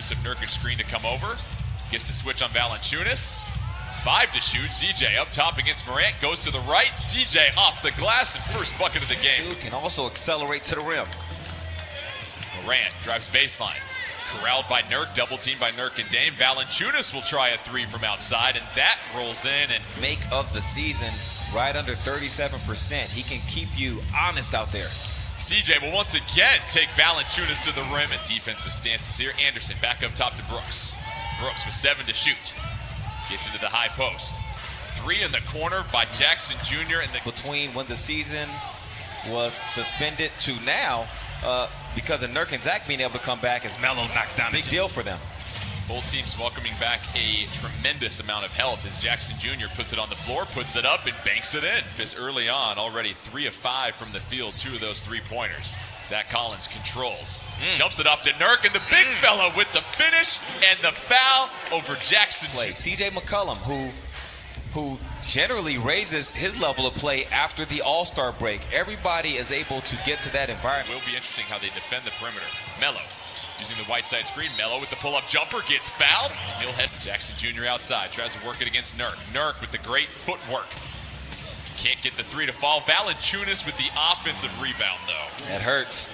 Yusuf Nurkic screen to come over. Gets the switch on Valanciunas. 5 to shoot. CJ up top against Morant. Goes to the right. CJ off the glass and first bucket of the game. Can also accelerate to the rim. Morant drives baseline. Corralled by Nurk. Double teamed by Nurk and Dame. Valanciunas will try a three from outside, and that rolls in. And make of the season right under 37%. He can keep you honest out there. CJ will once again take Valanciunas to the rim in defensive stances here. Anderson back up top to Brooks. Brooks with 7 to shoot. Gets into the high post. 3 in the corner by Jackson Jr. Between when the season was suspended to now, because of Nurk and Zach being able to come back, as Melo knocks down. Big deal for them. Both teams welcoming back a tremendous amount of help as Jackson Jr. puts it on the floor, puts it up, and banks it in. This early on, already 3 of 5 from the field, 2 of those 3-pointers. Zach Collins controls. Dumps it off to Nurk, and the big fella with the finish and the foul over Jackson. CJ McCollum, who generally raises his level of play after the All-Star break. Everybody is able to get to that environment. It will be interesting how they defend the perimeter. Melo using the white side screen. Melo with the pull-up jumper, gets fouled. He'll head Jackson Jr. outside, tries to work it against Nurk. Nurk with the great footwork. Can't get the 3 to fall. Valanciunas with the offensive rebound, though. That hurts.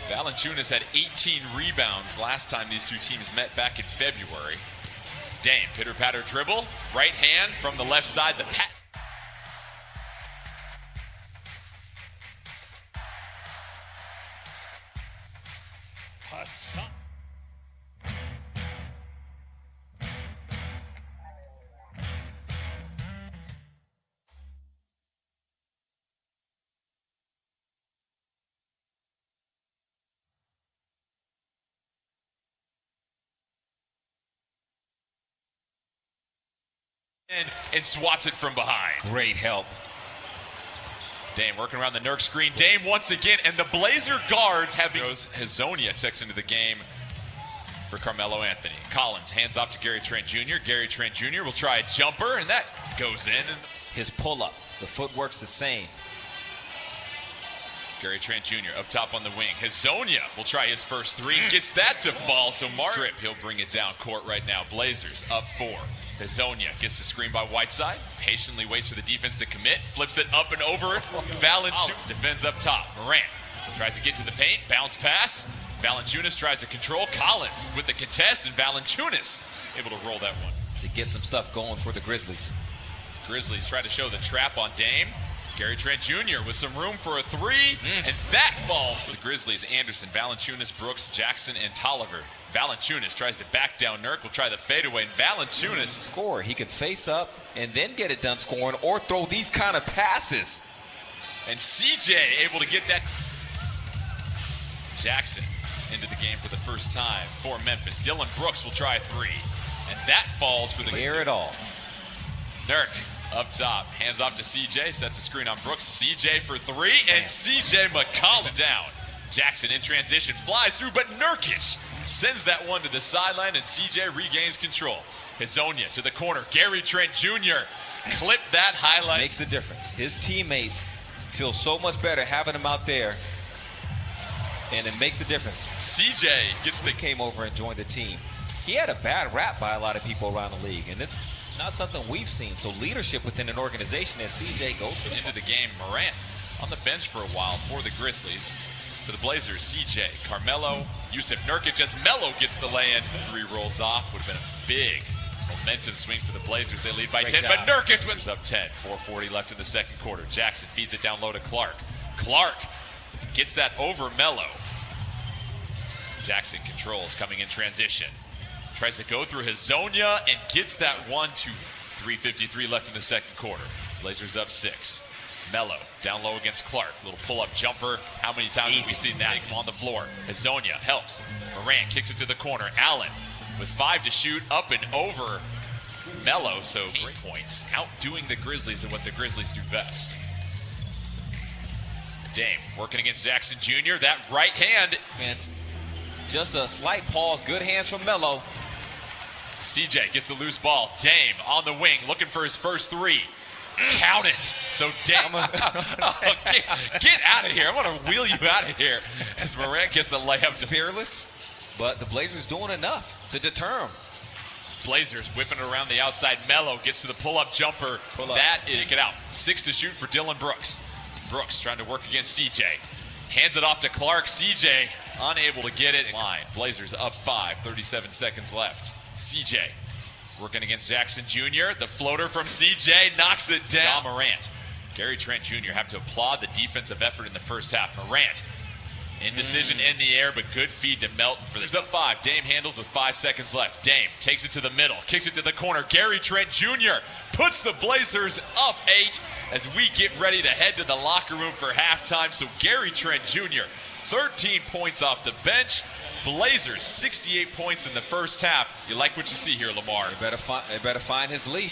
Valanciunas had 18 rebounds last time these two teams met back in February. Dame, pitter-patter dribble. Right hand from the left side. The pat. And swats it from behind. Great help. Dame working around the Nurk screen. Dame once again, and the Blazer guards having Hazonia checks into the game for Carmelo Anthony. Collins hands off to Gary Trent Jr. Gary Trent Jr. will try a jumper, and that goes in. His pull-up, the footwork's the same. Gary Trent Jr. up top on the wing. Hazonia will try his first 3. Gets that to fall, so Strip, he'll bring it down court right now. Blazers up 4. Hazonia gets the screen by Whiteside. Patiently waits for the defense to commit. Flips it up and over it. Valanciunas defends up top. Morant tries to get to the paint. Bounce pass. Valanciunas tries to control. Collins with the contest, and Valanciunas able to roll that one. To get some stuff going for the Grizzlies. Grizzlies try to show the trap on Dame. Gary Trent Jr. with some room for a 3, and that falls for the Grizzlies. Anderson, Valanciunas, Brooks, Jackson, and Tolliver. Valanciunas tries to back down Nurk. Will try the fadeaway, and Valanciunas score. He can face up and then get it done scoring, or throw these kind of passes. And CJ able to get that. Jackson into the game for the first time for Memphis. Dylan Brooks will try a 3, and that falls for the clear it all. Nurk up top, hands off to CJ, sets the screen on Brooks. CJ for 3, and CJ McCollum down. Jackson in transition, flies through, but Nurkic sends that one to the sideline, and CJ regains control. Hazonia to the corner. Gary Trent Jr. clip that highlight. Makes a difference. His teammates feel so much better having him out there, and it makes a difference. CJ gets the came over and joined the team. He had a bad rap by a lot of people around the league, and it's not something we've seen. So leadership within an organization as CJ goes into the game. Morant on the bench for a while for the Grizzlies. For the Blazers, CJ, Carmelo, Yusuf Nurkic, as Melo gets the lay-in. 3 rolls off. Would have been a big momentum swing for the Blazers. They lead by 10, but Nurkic wins up 10. 4:40 left in the second quarter. Jackson feeds it down low to Clark. Clark gets that over Melo. Jackson controls, coming in transition. Tries to go through Hazonia and gets that one to 3:53 left in the second quarter. Blazers up 6. Melo down low against Clark. Little pull-up jumper. How many times have we seen that on the floor? Hazonia helps. Morant kicks it to the corner. Allen with 5 to shoot, up and over Melo. So 8 points, outdoing the Grizzlies and what the Grizzlies do best. Dame working against Jackson Jr. That right hand. It's just a slight pause. Good hands from Melo. CJ gets the loose ball. Dame on the wing looking for his first 3. Count it. So Dame, get out of here. I want to wheel you out of here as Morant gets the layup. Fearless. but the Blazers doing enough to deter him. Blazers whipping it around the outside. Melo gets to the pull-up jumper. That is, get out. 6 to shoot for Dylan Brooks. Brooks trying to work against CJ. Hands it off to Clark. CJ unable to get it. Line. Blazers up 5. 37 seconds left. CJ working against Jackson Jr. The floater from CJ knocks it down. Morant. Gary Trent Jr. have to applaud the defensive effort in the first half. Morant. Indecision in the air, but good feed to Melton for this. Up 5. Dame handles with 5 seconds left. Dame takes it to the middle, kicks it to the corner. Gary Trent Jr. puts the Blazers up 8 as we get ready to head to the locker room for halftime. So Gary Trent Jr., 13 points off the bench. Blazers, 68 points in the first half. You like what you see here, Lamar. They better find his leash.